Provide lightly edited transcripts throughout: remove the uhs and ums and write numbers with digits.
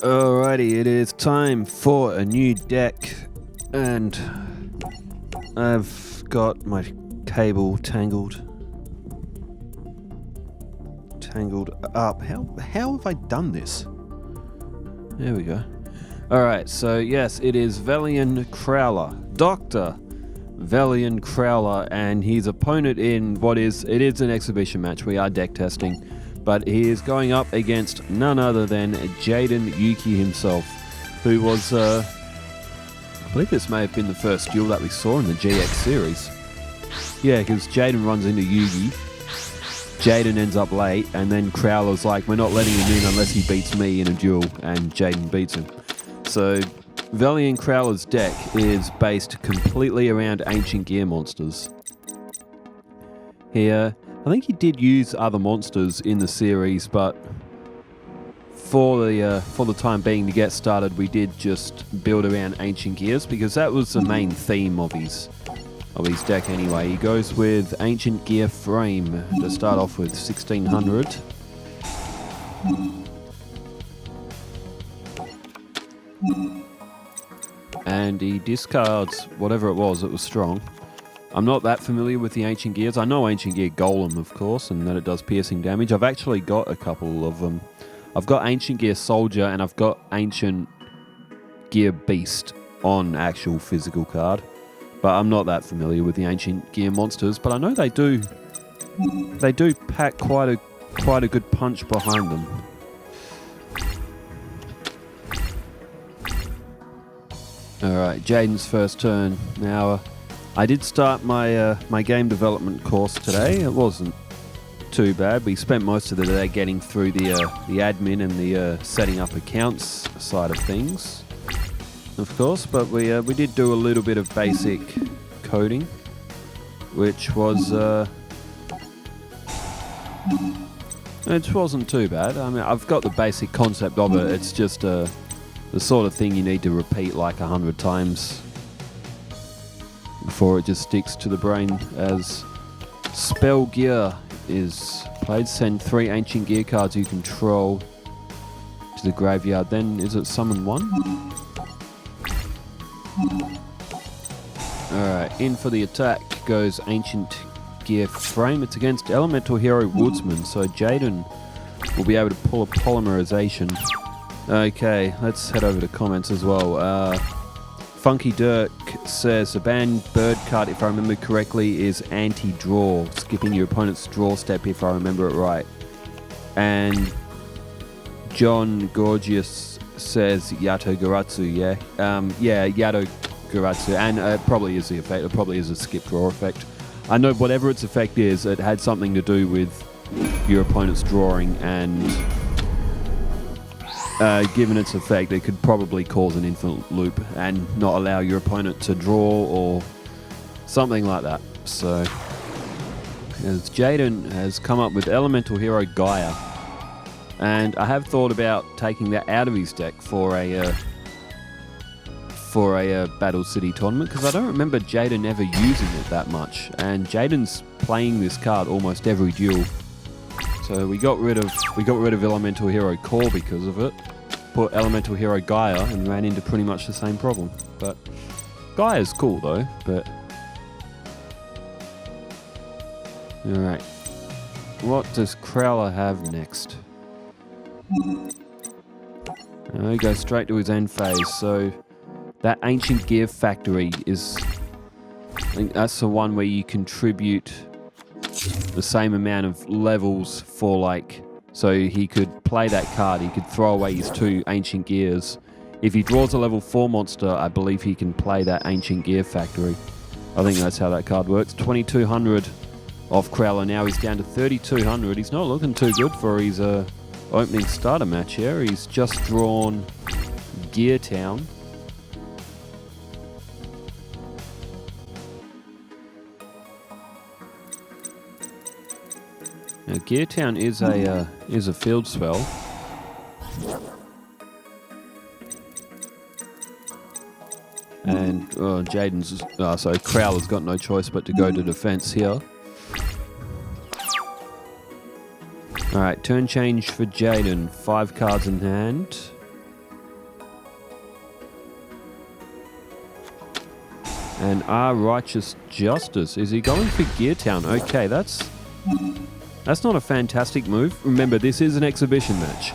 Alrighty, it is time for a new deck, and I've got my cable tangled up. How have I done this? There we go. Alright, so yes, it is Valiant Crowler, Dr. Valiant Crowler, and his opponent in it is an exhibition match. We are deck testing. But he is going up against none other than Jaden Yuki himself, who was, I believe this may have been the first duel that we saw in the GX series. Yeah, because Jaden runs into Yugi, Jaden ends up late, and then Crowler's like, we're not letting him in unless he beats me in a duel, and Jaden beats him. So, Valiant Crowler's deck is based completely around ancient gear monsters. Here, I think he did use other monsters in the series, but for the time being to get started, we did just build around ancient gears because that was the main theme of his deck anyway. He goes with ancient gear frame to start off with 1600. And he discards whatever it was strong. I'm not that familiar with the Ancient Gears. I know Ancient Gear Golem, of course, and that it does piercing damage. I've actually got a couple of them. I've got Ancient Gear Soldier, and I've got Ancient Gear Beast on actual physical card. But I'm not that familiar with the Ancient Gear monsters, but I know they do pack quite a good punch behind them. Alright, Jaden's first turn. Now, I did start my my game development course today. It wasn't too bad. We spent most of the day getting through the admin and the setting up accounts side of things, of course. But we did do a little bit of basic coding, which was it wasn't too bad. I mean, I've got the basic concept of it. It's just the sort of thing you need to repeat like 100 times before it just sticks to the brain. As Spell Gear is played, send 3 ancient gear cards you control to the graveyard. Then is it summon 1? Alright, in for the attack goes Ancient Gear Frame. It's against Elemental Hero Woodsman, so Jaden will be able to pull a Polymerization. Okay, let's head over to comments as well. Funky Dirk says the banned bird card, if I remember correctly, is anti-draw, skipping your opponent's draw step if I remember it right. And John Gorgius says Yato Garatsu, yeah? Yeah, Yato Garatsu, and it probably is the effect, it probably is a skip draw effect. I know whatever its effect is, it had something to do with your opponent's drawing, and given its effect, it could probably cause an infinite loop and not allow your opponent to draw or something like that. So, as Jaden has come up with Elemental Hero Gaia, and I have thought about taking that out of his deck for a Battle City tournament, because I don't remember Jaden ever using it that much, and Jaden's playing this card almost every duel. So we got rid of Elemental Hero Core because of it. Put Elemental Hero Gaia and ran into pretty much the same problem. But Gaia's cool though. But alright, what does Crowler have next? He goes straight to his end phase. So that Ancient Gear Factory is, I think that's the one where you contribute the same amount of levels for, like, so he could play that card, he could throw away his 2 Ancient Gears. If he draws a level 4 monster, I believe he can play that Ancient Gear Factory. I think that's how that card works. 2200 off Crowler now, he's down to 3200. He's not looking too good for his opening starter match here. He's just drawn Gear Town. Now, Gear Town is a field spell. And Jaden's, so Crowler's got no choice but to go to defense here. Alright, turn change for Jaden. 5 cards in hand. And Our Righteous Justice. Is he going for Gear Town? Okay, that's not a fantastic move. Remember, this is an exhibition match.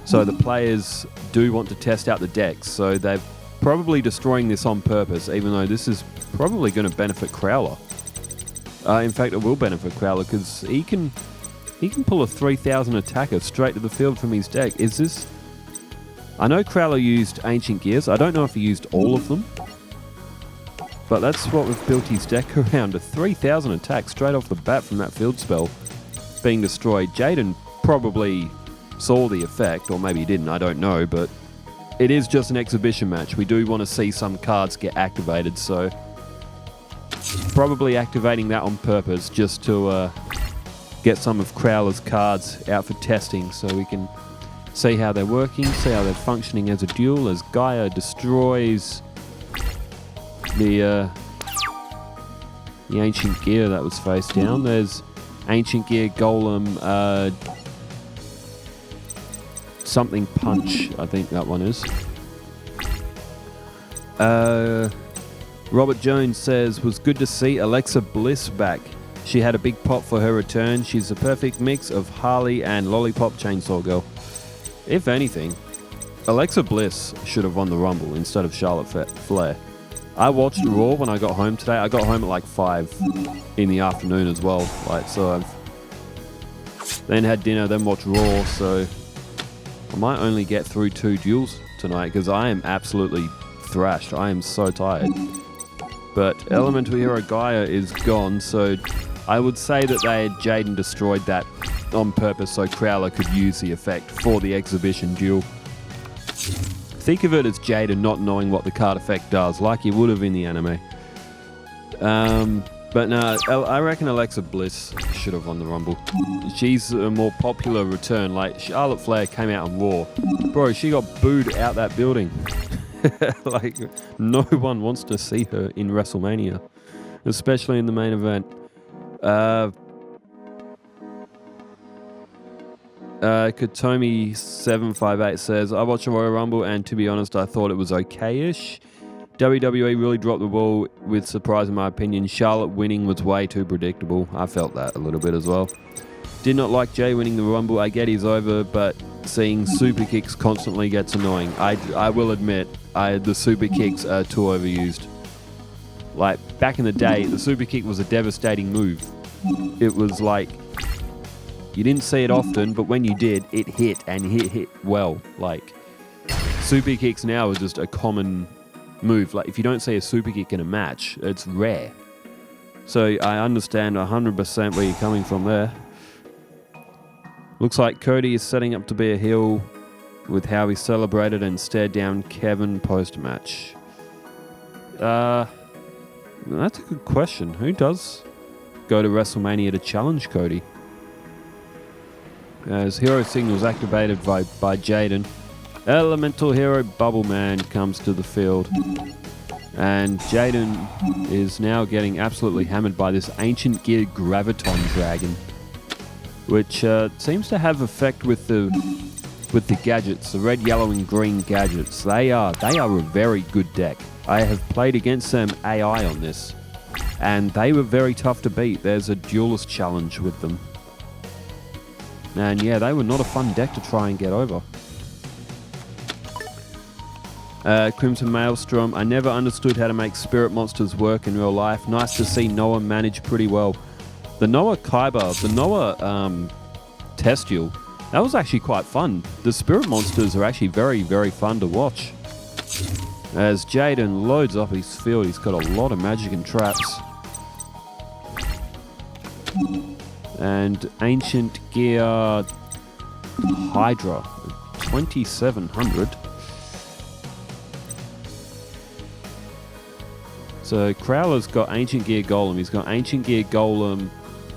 So the players do want to test out the decks. So they're probably destroying this on purpose, even though this is probably going to benefit Crowler. In fact, it will benefit Crowler because he can pull a 3000 attacker straight to the field from his deck. Is this... I know Crowler used Ancient Gears. I don't know if he used all of them. But that's what we've built his deck around. A 3000 attack straight off the bat from that field spell being destroyed. Jaden probably saw the effect, or maybe he didn't, I don't know, but it is just an exhibition match. We do want to see some cards get activated, so probably activating that on purpose just to get some of Crowler's cards out for testing so we can see how they're working, see how they're functioning as a duel, as Gaia destroys the Ancient Gear that was face down. There's Ancient Gear Golem something punch, I think that one is. Robert Jones says, was good to see Alexa Bliss back. She had a big pop for her return. She's a perfect mix of Harley and Lollipop Chainsaw Girl. If anything, Alexa Bliss should have won the Rumble instead of Charlotte Flair. I watched Raw when I got home today. I got home at like 5 in the afternoon as well. So I've then had dinner, then watched Raw, so I might only get through 2 duels tonight because I am absolutely thrashed. I am so tired. But Elemental Hero Gaia is gone, so I would say that Jaden destroyed that on purpose so Crowler could use the effect for the exhibition duel. Think of it as Jaden not knowing what the card effect does, like he would have in the anime. But no, I reckon Alexa Bliss should have won the Rumble. She's a more popular return. Like, Charlotte Flair came out on Raw. Bro, she got booed out that building. Like, no one wants to see her in WrestleMania, especially in the main event. Katomi758 says, I watched the Royal Rumble and to be honest, I thought it was okay-ish. WWE really dropped the ball with surprise in my opinion. Charlotte winning was way too predictable. I felt that a little bit as well. Did not like Jay winning the Rumble. I get he's over, but seeing super kicks constantly gets annoying. I will admit, the super kicks are too overused. Like, back in the day, the super kick was a devastating move. It was like, you didn't see it often, but when you did, it hit, and hit well. Like, super kicks now are just a common move. Like, if you don't see a super kick in a match, it's rare. So I understand 100% where you're coming from there. Looks like Cody is setting up to be a heel with how he celebrated and stared down Kevin post-match. That's a good question. Who does go to WrestleMania to challenge Cody? As Hero Signals activated by Jaden, Elemental Hero Bubble Man comes to the field. And Jaden is now getting absolutely hammered by this Ancient Gear Graviton Dragon, which seems to have effect with the gadgets, the red, yellow, and green gadgets. They are a very good deck. I have played against some AI on this, and they were very tough to beat. There's a duelist challenge with them. And yeah, they were not a fun deck to try and get over. Crimson Maelstrom, I never understood how to make spirit monsters work in real life. Nice to see Noah manage pretty well. The Noah Kaiba, the Noah Testial, that was actually quite fun. The spirit monsters are actually very, very fun to watch. As Jaden loads up his field, he's got a lot of magic and traps. And Ancient Gear Hydra, 2700. So Crowler's got Ancient Gear Golem. He's got Ancient Gear Golem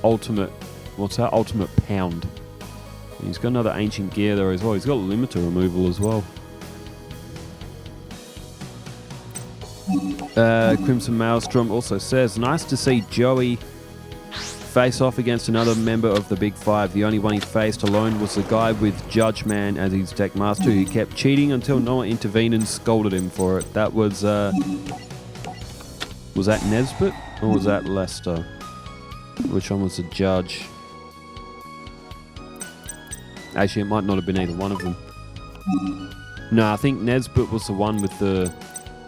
Ultimate, what's that? Ultimate Pound. And he's got another Ancient Gear there as well. He's got limiter removal as well. Crimson Maelstrom also says, nice to see Joey face off against another member of the Big Five. The only one he faced alone was the guy with Judge Man as his deck master who kept cheating until Noah intervened and scolded him for it. That was Was that Nesbitt or was that Lester? Which one was the judge? Actually, it might not have been either one of them. No, I think Nesbitt was the one with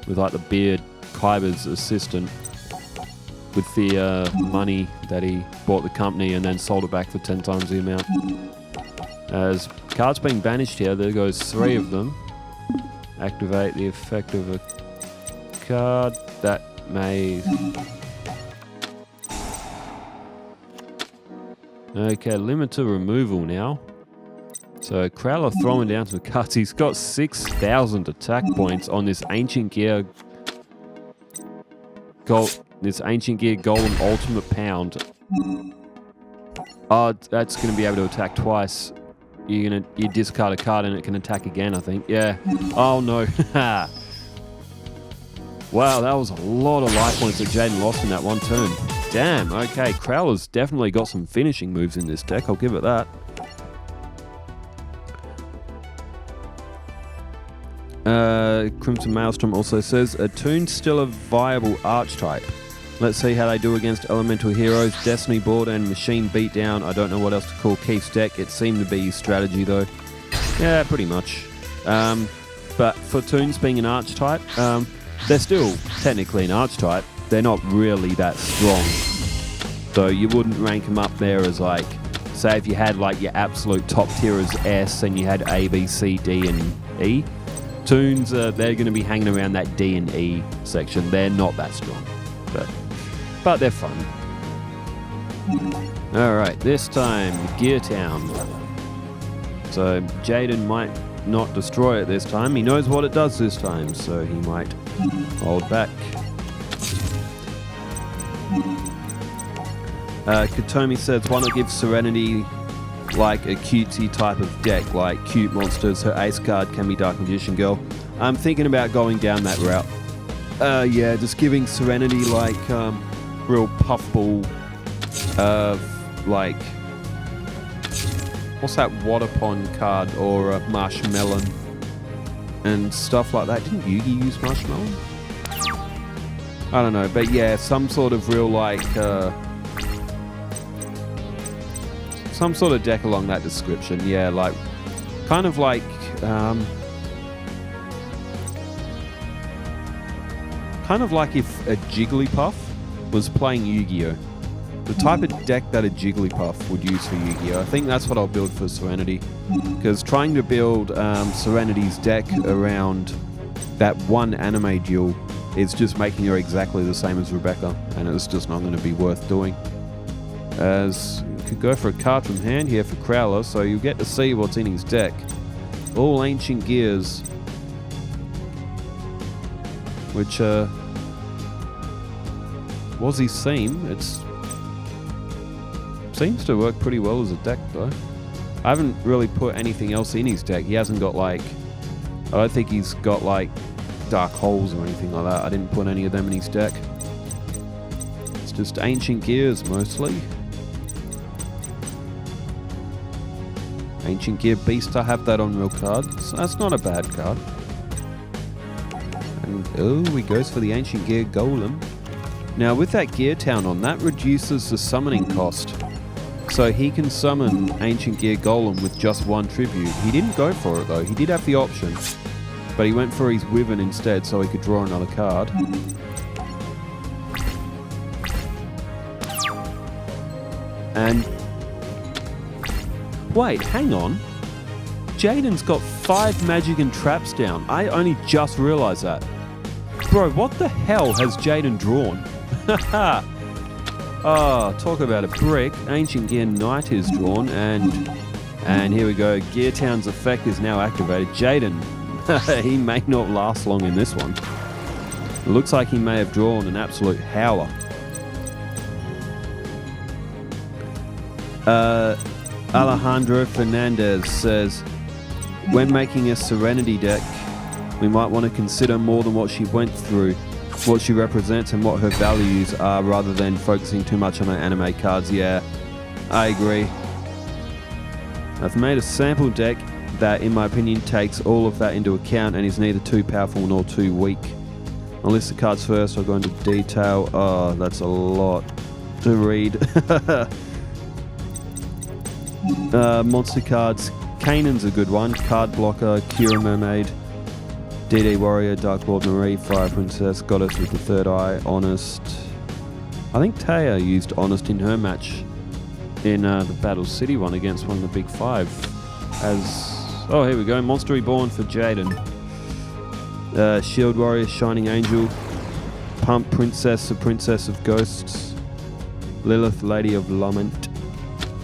like the beard, Kyber's assistant, with the money that he bought the company and then sold it back for 10 times the amount. As cards being banished here, there goes 3 of them. Activate the effect of a card that may... Okay, limit to removal now. So Crowler throwing down some cards. He's got 6,000 attack points on this Ancient Gear Golem Ultimate Pound. Oh, that's going to be able to attack twice. You discard a card and it can attack again, I think. Yeah. Oh no. Wow, that was a lot of life points that Jaden lost in that one turn. Damn. Okay, Crowler's definitely got some finishing moves in this deck. I'll give it that. Crimson Maelstrom also says, Attune's still a viable archetype. Let's see how they do against Elemental Heroes, Destiny Board, and Machine Beatdown. I don't know what else to call Keith's deck. It seemed to be strategy, though. Yeah, pretty much. But for Toons being an archetype, they're still technically an archetype. They're not really that strong. So you wouldn't rank them up there as, like, say if you had, like, your absolute top tier as S and you had A, B, C, D, and E. Toons, they're going to be hanging around that D and E section. They're not that strong. But they're fun. Alright, this time, Gear Town. So Jaden might not destroy it this time. He knows what it does this time, so he might hold back. Katomi says, why not give Serenity like a cutesy type of deck, like cute monsters? Her ace card can be Dark Magician Girl. I'm thinking about going down that route. Yeah, just giving Serenity like real puffball, like, what's that water pond card, or a marshmallow and stuff like that. Didn't Yugi use marshmallow? I don't know, but yeah, some sort of real like some sort of deck along that description. Yeah, like kind of like if a Jigglypuff was playing Yu-Gi-Oh! The type of deck that a Jigglypuff would use for Yu-Gi-Oh! I think that's what I'll build for Serenity. Because trying to build Serenity's deck around that one anime duel is just making her exactly the same as Rebecca, and it's just not going to be worth doing. As you could go for a card from hand here for Crowler, so you'll get to see what's in his deck. All Ancient Gears, which was his theme. It seems to work pretty well as a deck, though. I haven't really put anything else in his deck. He hasn't got like, I don't think he's got like Dark Holes or anything like that. I didn't put any of them in his deck. It's just Ancient Gears mostly. Ancient Gear Beast, I have that on real card, so that's not a bad card. And oh, he goes for the Ancient Gear Golem. Now with that Gear Town on, that reduces the summoning cost. So he can summon Ancient Gear Golem with just one tribute. He didn't go for it though, he did have the option. But he went for his Wyvern instead so he could draw another card. And wait, hang on. Jaden's got 5 magic and traps down. I only just realised that. Bro, what the hell has Jaden drawn? Oh, talk about a brick. Ancient Gear Knight is drawn, and here we go. Gear Town's effect is now activated. Jaden, he may not last long in this one. It looks like he may have drawn an absolute howler. Alejandro Fernandez says, when making a Serenity deck, we might want to consider more than what she went through, what she represents and what her values are, rather than focusing too much on her anime cards. Yeah, I agree. I've made a sample deck that, in my opinion, takes all of that into account and is neither too powerful nor too weak. I'll list the cards first. I'll go into detail. Oh, that's a lot to read. Monster cards. Kanan's a good one. Card Blocker, Kira Mermaid, DD Warrior, Dark Lord Marie, Fire Princess, Goddess with the Third Eye, Honest. I think Taya used Honest in her match in the Battle City one against one of the Big Five. Oh, here we go. Monster Reborn for Jaden. Shield Warrior, Shining Angel, Pump Princess, the Princess of Ghosts, Lilith, Lady of Lament,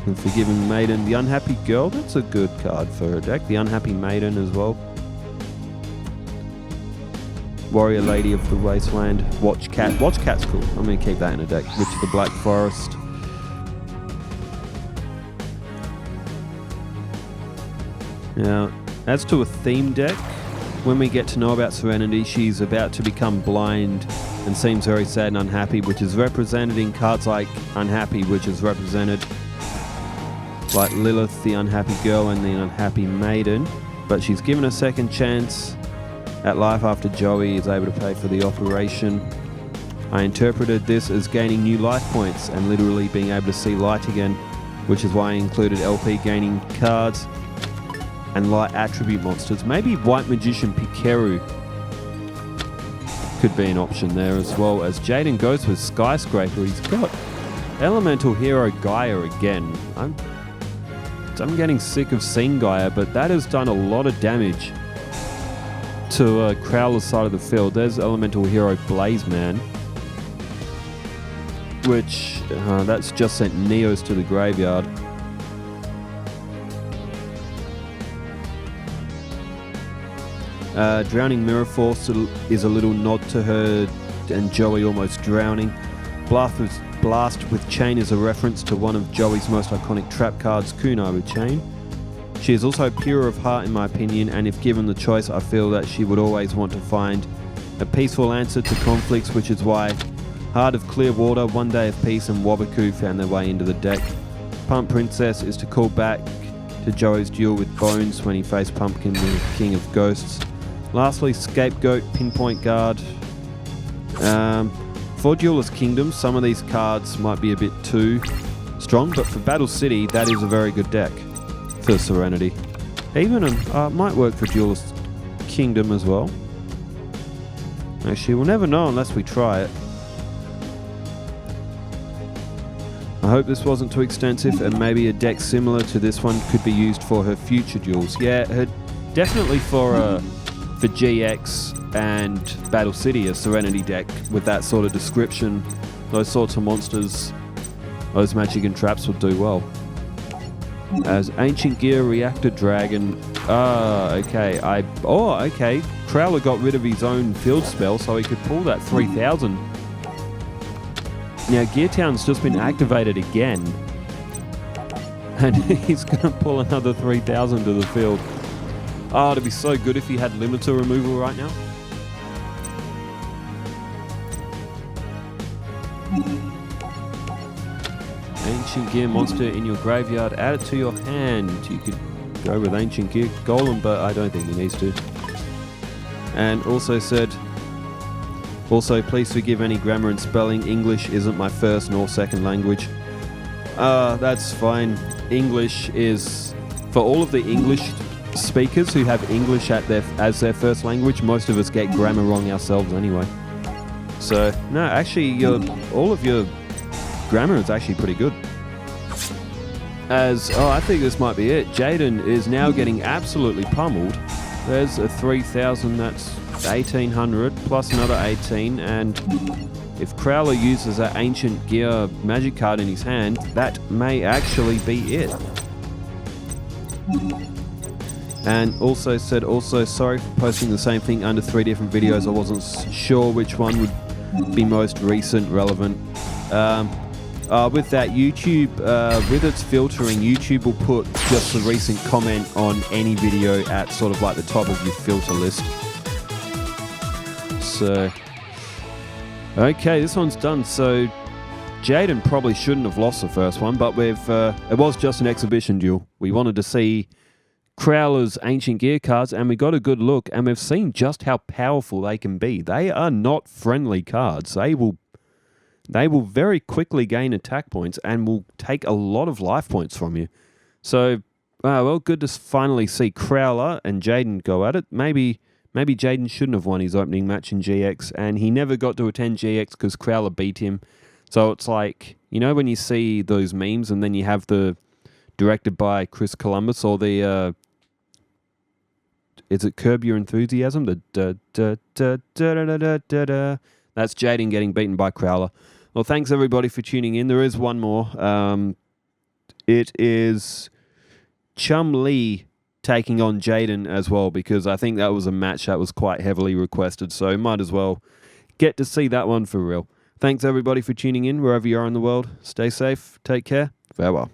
and Forgiving Maiden. The Unhappy Girl, that's a good card for her deck. The Unhappy Maiden as well. Warrior, Lady of the Wasteland, Watch Cat. Watch Cat's cool. I'm going to keep that in a deck. Witch of the Black Forest. Now, as to a theme deck, when we get to know about Serenity, she's about to become blind and seems very sad and unhappy, which is represented in cards like Unhappy, which is represented like Lilith, the Unhappy Girl, and the Unhappy Maiden. But she's given a second chance at life after Joey is able to pay for the operation. I interpreted this as gaining new life points and literally being able to see light again, which is why I included LP gaining cards and light attribute monsters. Maybe White Magician Pikeru could be an option there, as well as Jaden goes with Skyscraper. He's got Elemental Hero Gaia again. I'm getting sick of seeing Gaia, but that has done a lot of damage to Crowler's side of the field. There's Elemental Hero Blazeman, which that's just sent Neos to the graveyard. Drowning Mirror Force is a little nod to her and Joey almost drowning. Blast with Chain is a reference to one of Joey's most iconic trap cards, Kunai with Chain. She is also pure of heart in my opinion, and if given the choice I feel that she would always want to find a peaceful answer to conflicts, which is why Heart of Clear Water, One Day of Peace and Wabaku found their way into the deck. Pump Princess is to call back to Joey's duel with Bones when he faced Pumpkin, the King of Ghosts. Lastly, Scapegoat, Pinpoint Guard. For Duelist Kingdom, some of these cards might be a bit too strong, but for Battle City, that is a very good deck for Serenity. Even might work for Duelist Kingdom as well. Actually, we'll never know unless we try it. I hope this wasn't too extensive, and maybe a deck similar to this one could be used for her future duels. Yeah, definitely for GX and Battle City, a Serenity deck with that sort of description, those sorts of monsters, those magic and traps would do well. As Ancient Gear, Reactor Dragon. Okay. Okay. Crowler got rid of his own field spell so he could pull that 3000. Now Gear Town's just been activated again, and he's going to pull another 3000 to the field. Oh, it'd be so good if he had limiter removal right now. Ancient Gear monster in your graveyard, add it to your hand. You could go with Ancient Gear Golem, but I don't think he needs to. And also said, please forgive any grammar and spelling. English isn't my first nor second language. That's fine. English is, for all of the English speakers who have English as their first language, most of us get grammar wrong ourselves anyway. So, no, actually, all of your grammar is actually pretty good. I think this might be it. Jaden is now getting absolutely pummeled. There's a 3000, that's 1800 plus another 18, and if Crowler uses that Ancient Gear magic card in his hand, that may actually be it. And also said, sorry for posting the same thing under 3 different videos. I wasn't sure which one would be most recent, relevant. With that, YouTube, with its filtering, YouTube will put just the recent comment on any video at sort of like the top of your filter list. So, okay, this one's done. So, Jaden probably shouldn't have lost the first one, but it was just an exhibition duel. We wanted to see Crowler's Ancient Gear cards, and we got a good look, and we've seen just how powerful they can be. They are not friendly cards. They will very quickly gain attack points and will take a lot of life points from you. So, well, good to finally see Crowler and Jaden go at it. Maybe Jaden shouldn't have won his opening match in GX, and he never got to attend GX because Crowler beat him. So it's like, you know when you see those memes and then you have the directed by Chris Columbus or the, is it Curb Your Enthusiasm? The That's Jaden getting beaten by Crowler. Well, thanks everybody for tuning in. There is one more. It is Chum Lee taking on Jaden as well, because I think that was a match that was quite heavily requested, so might as well get to see that one for real. Thanks everybody for tuning in wherever you are in the world. Stay safe, take care, farewell.